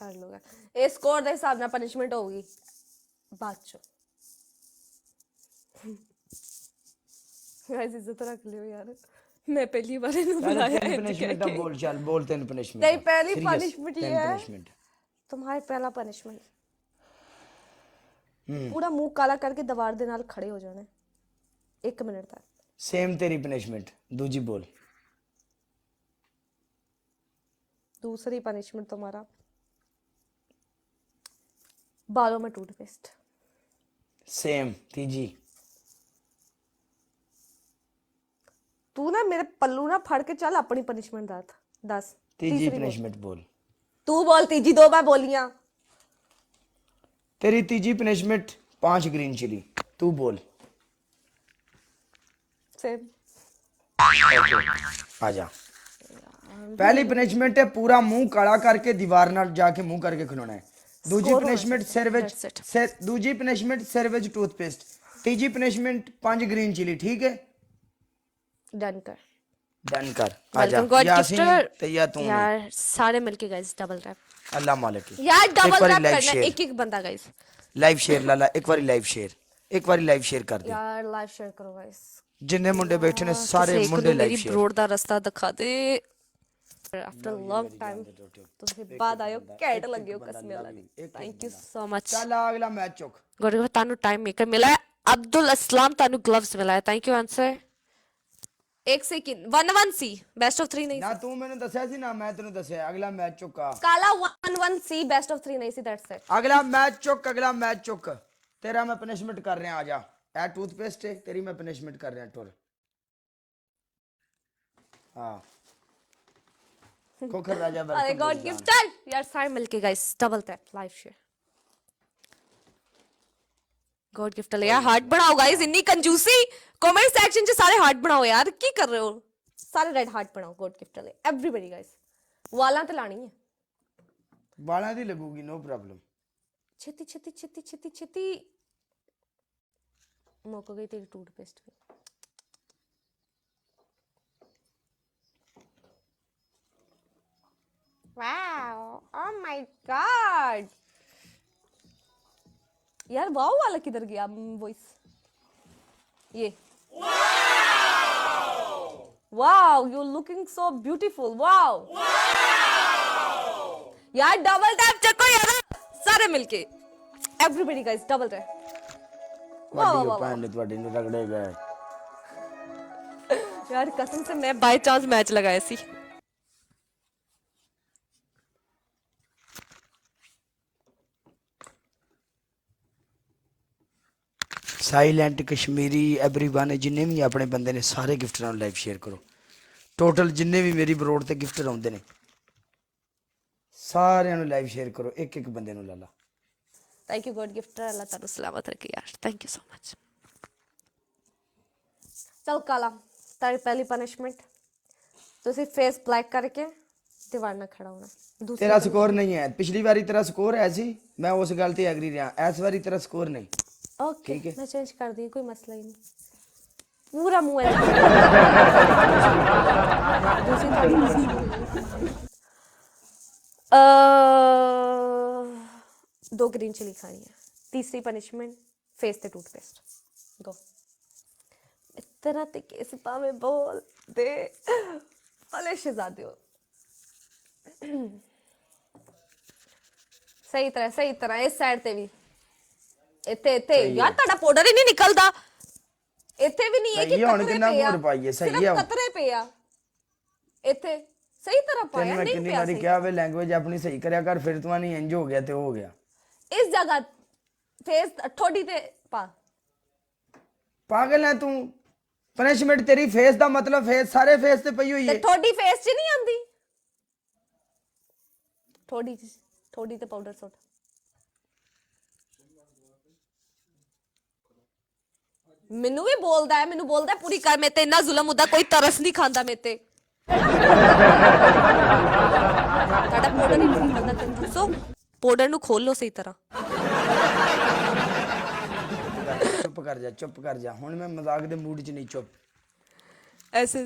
ਛੱਡ ਲੂਗਾ ਇਹ ਸਕੋਰ ਦੇ ਹਿਸਾਬ ਨਾਲ ਪਨਿਸ਼ਮੈਂਟ ਹੋਊਗੀ ਬਾਅਦ ਚ गाइस इज्जत रख लियो यार मैं पहली बार इन्हें बुलाया है पनिशमेंट अब बोल चल बोल 3 पनिशमेंट तेरी पहली पनिशमेंट ये है पनिशमेंट तुम्हारा पहला पनिशमेंट पूरा मुंह काला करके दीवार दे नाल खड़े हो जाना 1 मिनट तक सेम तेरी पनिशमेंट दूजी बोल दूसरी पनिशमेंट तुम्हारा बालों में टूथपेस्ट सेम तीजी तू ना मेरे पल्लू ना फड़ के चल अपनी पनिशमेंट दस तीजी पनिशमेंट बोल तू बोल तीजी 2 बार बोलियां तेरी तीजी पनिशमेंट 5 ग्रीन चिली तू बोल सेम आजा पहली पनिशमेंट है पूरा मुंह काला करके दीवार नाल जाके मुंह करके खिलाना है दूजी पनिशमेंट सिर विच दूजी पनिशमेंट सिर विच टूथपेस्ट तीजी पनिशमेंट 5 ग्रीन चिली ठीक है डन कर आजा यासीन तैयार तू यार सारे मिलके गाइस डबल रैप अल्लाह मालिक यार डबल रैप करना एक बंदा गाइस लाइव शेयर लाला एक बारी लाइव शेयर कर दे यार लाइव शेयर करो गाइस जिन्ने मुंडे बैठे ने सारे मुंडे लाइव शेयर ब्रोड दा रास्ता दिखा दे आफ्टर लॉन्ग टाइम तुझे बाद आयो कैट लगियो कसमे वाला थैंक यू सो मच चल अगला मैच चुक गुड तानु टाइम मेकर मिला है अब्दुल अस्लाम तानु ग्लव्स मिला है थैंक यू आंसर एक सेकंड 1-1C बेस्ट ऑफ 3 नहीं ना तू मैंने दसया सी ना मैं तेनु दसया अगला मैच चुका काला 1-1C बेस्ट ऑफ 3 नहीं सी दैट्स इट अगला मैच चुक तेरा मैं पनिशमेंट कर रहा आजा ए टूथपेस्ट है तेरी मैं पनिशमेंट कर रहा टुर हां खोखर राजा वेलकम अरे गॉड गिफ्ट चल यार सारे मिलके guys double tap live share God gift ले यार हार्ट बनाओ गाइस इतनी कंजूसी कमेंट सेक्शन च सारे हार्ट बनाओ यार की कर रहे हो सारे रेड हार्ट बनाओ गॉड गिफ्ट ले एवरीबॉडी गाइस वाला ते लानी है वाला दी लगूगी नो प्रॉब्लम छेती मुक गई तेरी टूथपेस्ट भी वाओ ओह माय गॉड यार वाओ वाला किधर गया वॉइस ये wow you looking so beautiful wow यार डबल टैप चको यार सारे मिलके everybody guys double tap wow wow pan ने ਤੁਹਾਡੀ ਨੂੰ ਰਗੜੇ ਗਏ यार कसम से मैं बाय चांस मैच लगाया सी साइलेंट कश्मीरी एवरीवन जिन्ने भी अपने बंदे ने सारे गिफ्टर लाइव शेयर करो टोटल जिन्ने भी मेरी बरोड ते गिफ्टर आउंदे ने सारे लाइव शेयर करो एक एक बंदे नु लाला थैंक यू गॉड गिफ्टर अल्लाह ताला सलामत रखे यार थैंक यू सो मच चल काला तेरी पहली पनिशमेंट तुसी फेस ब्लैक करके दीवार ना खड़ा होना तेरा स्कोर नहीं है पिछली बारी तेरा स्कोर है सी मैं उस गल ते एग्री रहा इस बारी तेरा स्कोर नहीं ओके मैं चेंज कर दी कोई मसला ही नहीं पूरा मुंह है दो ग्रीन चिली खानी है तीसरी पनिशमेंट फेस ते टूथपेस्ट गो इतना ते कैसे पावे बोल दे भले शहजादे हो सही तरह इस साइड ते भी ਇੱਥੇ ਯਾਰ ਤੁਹਾਡਾ ਪਾਊਡਰ ਹੀ ਨਹੀਂ ਨਿਕਲਦਾ ਇੱਥੇ ਵੀ ਨਹੀਂ ਹੈ ਕਿ ਹੁਣ ਕਿੰਨਾ ਪਾਊਡਰ ਪਾਈਏ ਸਹੀ ਆ ਕਤਰੇ ਪਿਆ ਇੱਥੇ ਸਹੀ ਤਰ੍ਹਾਂ ਪਾਇਆ ਨਹੀਂ ਪਿਆ ਕਿੰਨੀ ਵਾਰੀ ਕਿਹਾ ਵੇ ਲੈਂਗੁਏਜ ਆਪਣੀ ਸਹੀ ਕਰਿਆ ਕਰ ਫਿਰ ਤੂੰ ਨਹੀਂ ਇੰਜ ਹੋ ਗਿਆ ਤੇ ਹੋ ਗਿਆ ਇਸ ਜਗ੍ਹਾ ਫੇਸ ਠੋਡੀ ਤੇ ਪਾ ਪਾਗਲ ਹੈ ਤੂੰ ਪਨਿਸ਼ਮੈਂਟ ਤੇਰੀ ਫੇਸ ਦਾ ਮਤਲਬ ਫੇਸ ਸਾਰੇ ਫੇਸ ਤੇ ਪਈ ਹੋਈ ਹੈ ਤੇ ਠੋਡੀ ਫੇਸ 'ਚ ਨਹੀਂ ਆਂਦੀ ਠੋਡੀ ਤੇ ਪਾਊਡਰ ਸੁੱਟ ਮੈਨੂੰ ਵੀ ਬੋਲਦਾ ਹੈ ਮੈਨੂੰ ਬੋਲਦਾ ਪੂਰੀ ਕਰ ਮੇਰੇ ਤੇ ਇੰਨਾ ਜ਼ੁਲਮ ਹੁੰਦਾ ਕੋਈ ਤਰਸ ਨਹੀਂ ਖਾਂਦਾ ਮੇਰੇ ਤੇ ਤੁਹਾਡਾ ਪਾਊਡਰ ਨਹੀਂ ਨਿਕਲਦਾ ਤੈਨੂੰ ਦੱਸੋ ਪਾਊਡਰ ਨੂੰ ਖੋਲੋ ਸਹੀ ਤਰ੍ਹਾਂ ਚੁੱਪ ਕਰ ਜਾ ਹੁਣ ਮੈਂ ਮਜ਼ਾਕ ਦੇ ਮੂਡ 'ਚ ਨਹੀਂ ਚੁੱਪ ਐਸੇ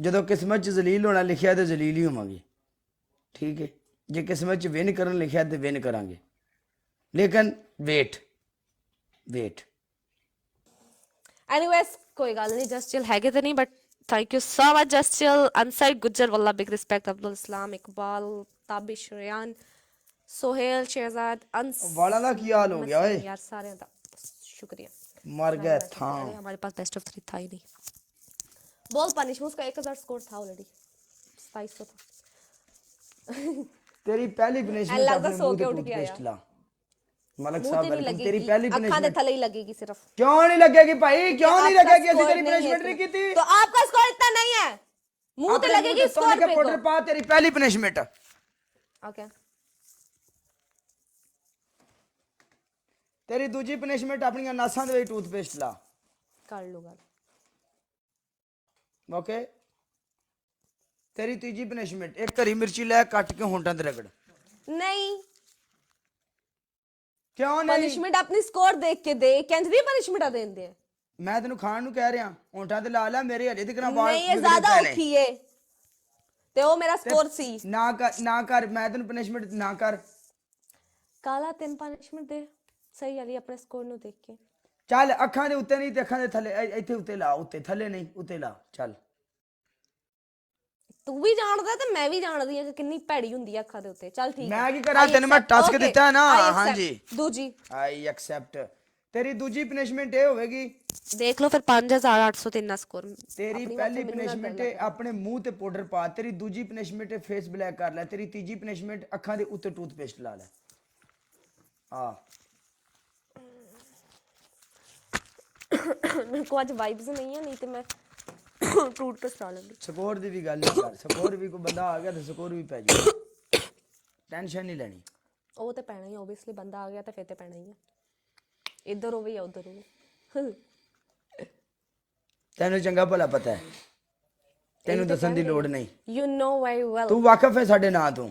ਜਦੋਂ ਕਿਸਮਤ 'ਚ ਜ਼ਲੀਲ ਹੋਣਾ ਲਿਖਿਆ ਤੇ ਜ਼ਲੀਲ ਹੀ ਹੋਵਾਂਗੇ, ਠੀਕ ਹੈ। ਜੇ ਕਿਸਮਤ 'ਚ ਵਿਨ ਕਰਨ ਲਿਖਿਆ ਤੇ ਵਿਨ ਕਰਾਂਗੇ, ਲੇਕਿਨ ਵੇਟ। ਐਨੀਵੇਜ਼ ਕੋਈ ਗੱਲ ਨਹੀਂ, ਜਸਟ ਚਿਲ ਹੈਗੇ ਤੇ ਨਹੀਂ, but thank you so much just chill, ਅਨਸਾਈਡ ਗੁੱਜਰ ਵੱਲਾ, ਬਿਗ ਰਿਸਪੈਕਟ, ਅਬਦੁਲ ਇਸਲਾਮ, ਇਕਬਾਲ, ਤਾबिश, ਰਿਆਨ, सोहेल, शहजाद, अंस, वाला का क्या हाल हो गया ओए? यार सारे का शुक्रिया, मर गए था। अरे हमारे पास बेस्ट ऑफ 3 था ही नहीं। बॉल पनिशमेंट उसका 1000 स्कोर था ऑलरेडी, 2700 था। तेरी पहली पनिशमेंट लगता अपने सो मुंह के पे उठ के आया। टूथपेस्ट ला। मलक मुंह साहब ते नहीं वेलकम। लगेगी, तेरी पहली अखां दे पनिशमेंट थले ही लगेगी सिर्फ। क्यों नहीं लगेगी भाई, क्यों नहीं आपका लगेगी? असि score तेरी नहीं है पनिशमेंट नहीं इतना। की थी। तो आपका स्कोर इतना नहीं है, मुंह ते लगेगी स्कोर पे पाउडर पा, तेरी पहली पनिशमेंट। ओके, तेरी दूजी पनिशमेंट अपनी नासां दे विच टूथपेस्ट ला। कर लो गल। ओके, तेरी तीजी पनिशमेंट एक हरी मिर्ची ले कट के होंठां ते रगड़। नहीं, क्यों नहीं? पनिशमेंट अपनी स्कोर देख के दे, कंज दी पनिशमेंट देंदे हैं। मैं तेन खाण नूं कह रहा, होंठां ते ला ला, मेरे हले तक वाल नहीं, ये ज्यादा औखी है ते वो मेरा स्कोर सी। ना कर, मैं तेन पनिशमेंट ना कर। काला 3 पनिशमेंट दे सही वाली अपने स्कोर नु देख के। चल अखां दे उत्ते नहीं ते अखां दे थले, इत्थे उत्ते ला, उत्ते थले नहीं, उत्ते ला। चल तू भी जानदा ते मैं भी जानदी हां कि कितनी भैड़ी हुंदी है अखां दे उत्ते। चल ठीक है, मैं की करा, तेन मैं टास्क दिता है ना। हां जी, दूजी आई एक्सेप्ट। तेरी दूजी पनिशमेंट ये होगी, देख लो फिर 5803 स्कोर। तेरी पहली पनिशमेंट है अपने मुंह ते पाउडर पा, तेरी दूजी पनिशमेंट है फेस ब्लैक कर ले, तेरी तीजी पनिशमेंट अखां दे उत्ते टूथपेस्ट ला ले। हां मेरे को आज वाइब्स नहीं है, नहीं तो मैं टूथपेस्ट ला लूंगी। स्कोर दी भी गल नहीं कर, स्कोर भी कोई बंदा आ गया तो स्कोर भी पै जाए, टेंशन नहीं लेनी। ਉਹ ਤੇ ਪੈਣਾ ਹੀ, ਆਬਵੀਅਸਲੀ ਬੰਦਾ ਆ ਗਿਆ ਤਾਂ ਫਿਰ ਤੇ ਪੈਣਾ ਹੀ ਹੈ, ਇੱਧਰ ਹੋਵੇ ਜਾਂ ਉੱਧਰ ਹੋਵੇ। ਤੈਨੂੰ ਚੰਗਾ ਭਲਾ ਪਤਾ ਹੈ, ਤੈਨੂੰ ਦੱਸਣ ਦੀ ਲੋੜ ਨਹੀਂ। ਯੂ ਨੋ ਵੈਰੀ ਵੈਲ, ਤੂੰ ਵਾਕਿਫ ਹੈ ਸਾਡੇ ਨਾਂ ਤੋਂ।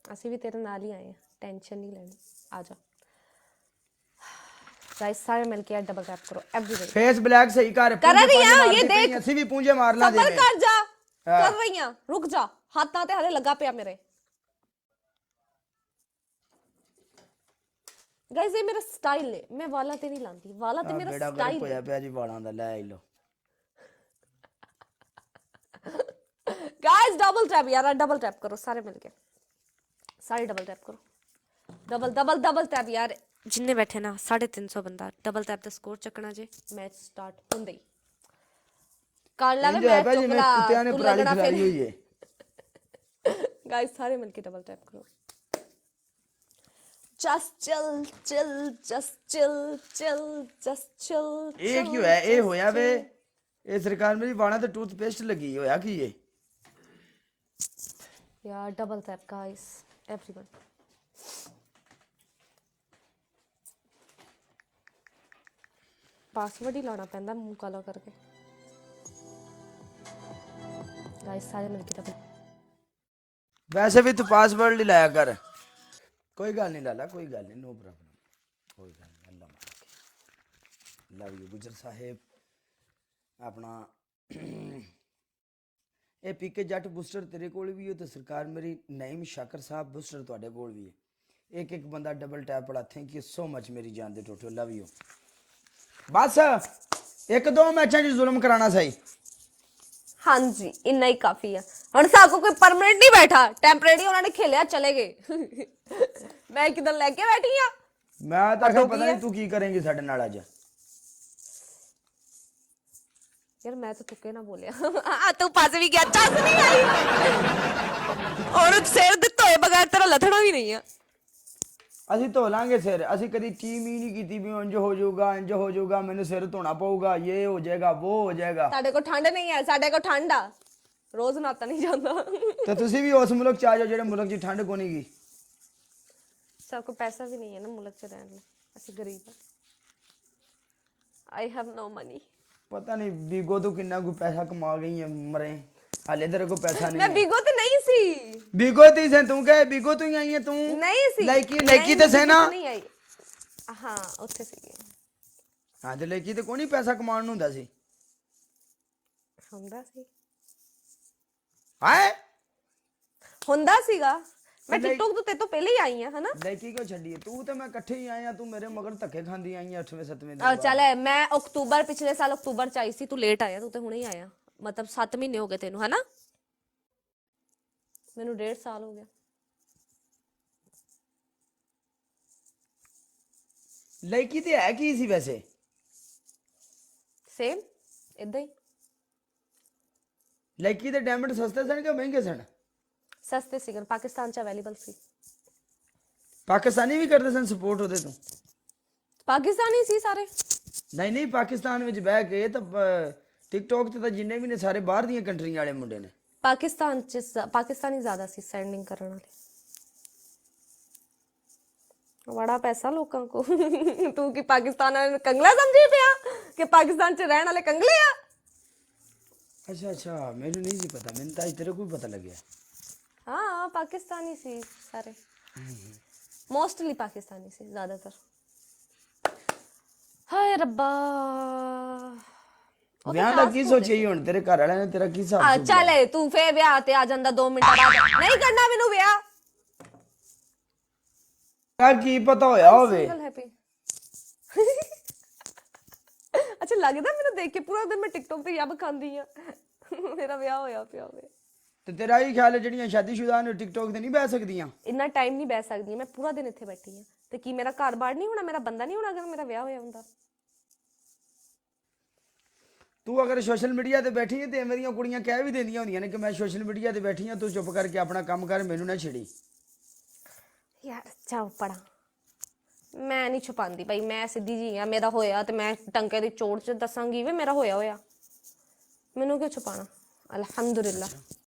ਅਸੀਂ ਵੀ ਤੇਰੇ ਨਾਲ ਹੀ ਆਏ ਹਾਂ, ਟੈਨਸ਼ਨ ਨਹੀਂ ਲੈਣੀ। ਆ ਜਾ गाइस, सारे मिलके डबल टैप करो एवरीवन। फेस ब्लैक सही कर रही है, ये देख, ਅਸੀਂ ਵੀ ਪੂੰਝੇ ਮਾਰ ਲਾ सबर कर जा, कर रही हैं, रुक जा, हाथां ते हले लगा पिया मेरे। गाइस ये मेरा स्टाइल है, मैं वाला ते नहीं लांदी, वाला ते मेरा स्टाइल ਹੋਇਆ ਪਿਆ ਜੀ ਵਾਲਾਂ ਦਾ, ਲੈ ਲੋ। गाइस डबल टैप यार, डबल टैप करो सारे मिलके, सारे डबल टैप करो, डबल डबल डबल टैप यार। जिन्ने बैठे ना 350 बंदा डबल टैप दा स्कोर चकना जे, मैच स्टार्ट हुंदे ही कर लावे मैच चुकला, तू लगना फिर। गाइस सारे मिलके डबल टैप करो, just chill chill, just chill chill, just chill. ਇਹ ਕੀ ਹੋਇਆ? ਇਹ ਹੋਇਆ ਵੇ ਇਹ ਸਰਕਾਰ ਮੇਰੀ ਵਾਲਾਂ ਤੇ ਟੂਥਪੇਸਟ ਲੱਗੀ ਹੋਇਆ ਕੀ ਇਹ? यार double tap guys everyone. Password ही लाना पैंदा मुंह काला करके। गाइस सारे मिलके डबल, वैसे भी तू पासवर्ड ही लाया कर, कोई गल नहीं लाला, कोई गल नहीं, नो प्रॉब्लम, कोई गल नहीं। अल्लाह मार लव यू गुजर साहेब। अपना ਇਹ ਪੀਕੇ ਜੱਟ ਬੂਸਟਰ ਤੇਰੇ ਕੋਲ ਵੀ ਹੈ ਤੇ ਸਰਕਾਰ ਮੇਰੀ ਨਈਮ ਸ਼ਾਕਰ ਸਾਹਿਬ ਬੂਸਟਰ ਤੁਹਾਡੇ ਕੋਲ ਵੀ ਹੈ। ਇੱਕ ਇੱਕ ਬੰਦਾ ਡਬਲ ਟੈਪ ਪੜਾ। ਥੈਂਕ ਯੂ ਸੋ ਮਚ ਮੇਰੀ ਜਾਨ ਦੇ ਟੋਟੋ, ਲਵ ਯੂ। बस एक दो मैचों च जुल्म कराना सही। हाँ जी, इतना ही काफी है। हम साको कोई परमानेंट नहीं बैठा, टेम्परेरी उन्होंने खेलिया चले गए। मैं किधर लेके बैठी हां, मैं तो पता नहीं तू की करेंगी साडे नाल अज। यार मैं तो तुक्के ना बोलिया। तू पास भी गया, चस नहीं आई और सिर दे धोए बगैर तेरा लथड़ा भी नहीं है। ਅਸੀਂ ਧੋ ਲਾਂਗੇ ਸਿਰ, ਅਸੀਂ ਕਦੀ ਟੀਮ ਹੀ ਨਹੀਂ ਕੀਤੀ ਵੀ ਇੰਜ ਹੋ ਜਾਊਗਾ ਇੰਜ ਹੋ ਜਾਊਗਾ, ਮੈਨੂੰ ਸਿਰ ਧੋਣਾ ਪਊਗਾ, ਇਹ ਹੋ ਜਾਏਗਾ ਉਹ ਹੋ ਜਾਏਗਾ। ਸਾਡੇ ਕੋ ਠੰਡ ਨਹੀਂ ਹੈ, ਸਾਡੇ ਕੋ ਠੰਡ ਆ, ਰੋਜ਼ ਨਾਤਾ ਨਹੀਂ ਜਾਂਦਾ। ਤੇ ਤੁਸੀਂ ਵੀ ਉਸ ਮੁਲਕ ਚ ਆ ਜਾਓ ਜਿਹੜੇ ਮੁਲਕ 'ਚ ਠੰਡ ਕੋਈ ਨਹੀਂਗੀ। ਸਭ ਕੋ ਪੈਸਾ ਵੀ ਨਹੀਂ ਹੈ ਨਾ ਮੁਲਕ 'ਚ ਰਹਿਣ ਲਈ, ਅਸੀਂ ਗਰੀਬ ਆ। I have no money। ਪਤਾ ਨਹੀਂ ਬੀਗੋ ਤੋਂ ਕਿੰਨਾ ਕੋਈ ਪੈਸਾ ਕਮਾ ਗਈ ਹੈ ਮਰੇ, ਹਾਲੇ ਤੇਰੇ ਕੋਲ ਪੈਸਾ ਨਹੀਂ। ਮੈਂ ਬੀਗੋ ਤੇ ਨਹੀਂ ਸੀ। ਬੀਗੋ ਤੇ ਸੇ ਤੂੰ ਕਹੇ ਬੀਗੋ ਤੋਂ ਹੀ ਆਈ ਹੈ ਤੂੰ? ਨਹੀਂ ਸੀ, ਲਾਈਕੀ ਤੇ ਸੇ ਨਾ? ਨਹੀਂ ਆਈ, ਹਾਂ ਉੱਥੇ ਸੀ। ਹਾਂ ਤੇ ਲਾਈਕੀ ਤੇ ਕੋਈ ਨਹੀਂ ਪੈਸਾ ਕਮਾਉਣ ਨੂੰ ਹੁੰਦਾ ਸੀ। ਹੁੰਦਾ ਸੀ ਹੈ ਹੁੰਦਾ ਸੀਗਾ ਮੈਂ ਟਿਕਟੋਕ ਤੋਂ ਤੇ ਤੋਂ ਪਹਿਲੇ ਹੀ ਆਈ ਆ ਹਨਾ ਲੈਕੀ ਕਿਉਂ ਛੱਡੀ ਹੈ? ਤੂੰ ਤੇ ਮੈਂ ਇਕੱਠੇ ਹੀ ਆਏ ਆ, ਤੂੰ ਮੇਰੇ ਮਗਰ ਧੱਕੇ ਖਾਂਦੀ ਆਈ ਆ 8ਵੇਂ 7ਵੇਂ ਦਿਨ ਚੱਲ ਮੈਂ ਅਕਤੂਬਰ ਪਿਛਲੇ ਸਾਲ ਅਕਤੂਬਰ ਚ ਆਈ ਸੀ ਤੂੰ ਲੇਟ ਆਇਆ ਤੂੰ ਤੇ ਹੁਣੇ ਹੀ ਆਇਆ ਮਤਲਬ 7 ਮਹੀਨੇ ਹੋ ਗਏ ਤੈਨੂੰ ਹਨਾ ਮੈਨੂੰ 1.5 ਸਾਲ ਹੋ ਗਿਆ ਲੈਕੀ ਤੇ ਹੈ ਕੀ ਸੀ ਵੈਸੇ? ਸੇਮ ਇਦਾਂ ਹੀ ਲੈਕੀ ਦੇ ਡਾਇਮੰਡ ਸਸਤੇ ਸਨ ਕਿ ਮਹਿੰਗੇ ਸਨ? ਸਸਤੇ ਸੀਗੇ ਪਾਕਿਸਤਾਨ ਚ ਅਵੇਲੇਬਲ ਸੀ ਪਾਕਿਸਤਾਨੀ ਵੀ ਕਰਦੇ ਸਨ ਸਪੋਰਟ ਉਹਦੇ ਤੋਂ? ਪਾਕਿਸਤਾਨੀ ਸੀ ਸਾਰੇ ਨਹੀਂ ਨਹੀਂ, ਪਾਕਿਸਤਾਨ ਵਿੱਚ ਬਹਿ ਕੇ ਤਾਂ ਟਿਕਟੋਕ ਤੇ ਤਾਂ ਜਿੰਨੇ ਵੀ ਨੇ ਸਾਰੇ ਬਾਹਰ ਦੀਆਂ ਕੰਟਰੀਆਂ ਵਾਲੇ ਮੁੰਡੇ ਨੇ। ਪਾਕਿਸਤਾਨ ਚ ਪਾਕਿस्तानी ज्यादा ਸੀ ਸੈਂਡਿੰਗ ਕਰਨ ਵਾਲੇ ਬੜਾ ਪੈਸਾ ਲੋਕਾਂ ਕੋ ਤੂੰ ਕੀ ਪਾਕਿਸਤਾਨ ਵਾਲੇ ਕੰਗਲਾ ਸਮਝੀ ਪਿਆ ਕਿ ਪਾਕਿਸਤਾਨ ਚ ਰਹਿਣ ਵਾਲੇ ਕੰਗਲੇ ਆ ਅੱਛਾ ਅੱਛਾ, ਮੈਨੂੰ ਨਹੀਂ ਸੀ ਪਤਾ, ਮੈਨੂੰ ਤਾਂ ਅੱਜ ਤੇਰੇ ਕੋਲ ਪਤਾ ਲੱਗਿਆ। हाँ पाकिस्तानी सी सारे मोस्टली पाकिस्तानी सी ज्यादातर हाय रब्बा ਵਿਆਹ ਦਾ ਕੀ ਸੋਚਿਆ ਹੀ ਹੁਣ ਤੇਰੇ ਘਰ ਵਾਲਿਆਂ ਨੇ? ਤੇਰਾ ਕੀ ਹਿਸਾਬ आ चल तू फिर ब्याह ते आ जांदा 2 मिनट बाद नहीं करना मैनू ब्याह ਆ ਕੀ ਪਤਾ ਹੋਇਆ ਹੋਵੇ? हैप्पी अच्छा लगदा मैनू देख के पूरा दिन मैं टिकटॉक ते यब खांदी आ मेरा ब्याह होया पिया होवे ਤੇ ਤੇਰਾ ਹੀ ਖਿਆਲ ਹੈ ਜਿਹੜੀਆਂ ਸ਼ਾਦੀशुदा ਨੇ ਟਿਕਟੋਕ ਤੇ ਨਹੀਂ ਬਹਿ ਸਕਦੀਆਂ? ਇੰਨਾ ਟਾਈਮ ਨਹੀਂ ਬਹਿ ਸਕਦੀ ਮੈਂ ਪੂਰਾ ਦਿਨ ਇੱਥੇ ਬੈਠੀ ਆ ਤੇ ਕੀ ਮੇਰਾ ਘਰ-ਬਾਰ ਨਹੀਂ ਹੋਣਾ ਮੇਰਾ ਬੰਦਾ ਨਹੀਂ ਹੋਣਾ ਅਗਰ ਮੇਰਾ ਵਿਆਹ ਹੋਇਆ ਹੁੰਦਾ ਤੂੰ ਅਗਰ ਸੋਸ਼ਲ ਮੀਡੀਆ ਤੇ ਬੈਠੀ ਹੈ ਤੇ ਮੇਰੀਆਂ ਕੁੜੀਆਂ ਕਹਿ ਵੀ ਦਿੰਦੀਆਂ ਹੁੰਦੀਆਂ ਨੇ ਕਿ ਮੈਂ ਸੋਸ਼ਲ ਮੀਡੀਆ ਤੇ ਬੈਠੀ ਹਾਂ, ਤੂੰ ਚੁੱਪ ਕਰਕੇ ਆਪਣਾ ਕੰਮ ਕਰ, ਮੈਨੂੰ ਨਾ ਛੇੜੀ। ਯਾਰ ਚਾਹ ਪੜਾ ਮੈਂ ਨਹੀਂ ਛੁਪਾਉਂਦੀ ਭਾਈ ਮੈਂ ਸਿੱਧੀ ਜੀ ਆ ਮੇਰਾ ਹੋਇਆ ਤੇ ਮੈਂ ਟੰਕੇ ਦੀ ਚੋੜ ਚ ਦੱਸਾਂਗੀ ਵੇ ਮੇਰਾ ਹੋਇਆ ਮੈਨੂੰ ਕਿਉਂ ਛੁਪਾਣਾ ਅਲਹਮਦੁਲਿਲਾ